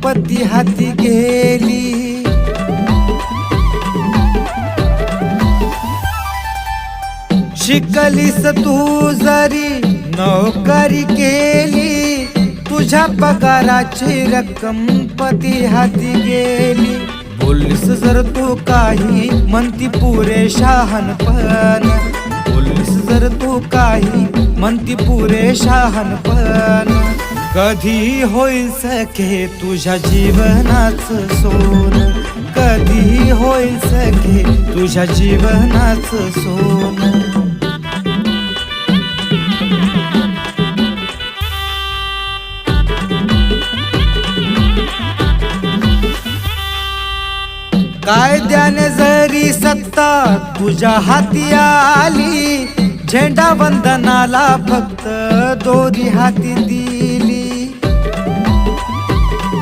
संपत्ती हाती गेली, शिकलीस तू जरी नोकरी केली, तुझ्या पगाराची रक्कम पती हाती गेली. बोललीस जर तू काही म्हणती पुरे शहाणपण, बोललीस जर तू काही म्हणती पुरे शहाणपण. कधी होईल सखे तुझ्या जीवनाचं सोनं, कधी होईल सखे तुझ्या जीवनाचं सोनं. कायद्याने जरी सत्ता तुझ्या हाती आली, झेंडा वंदनाला फक्त दोरी हाती दिली.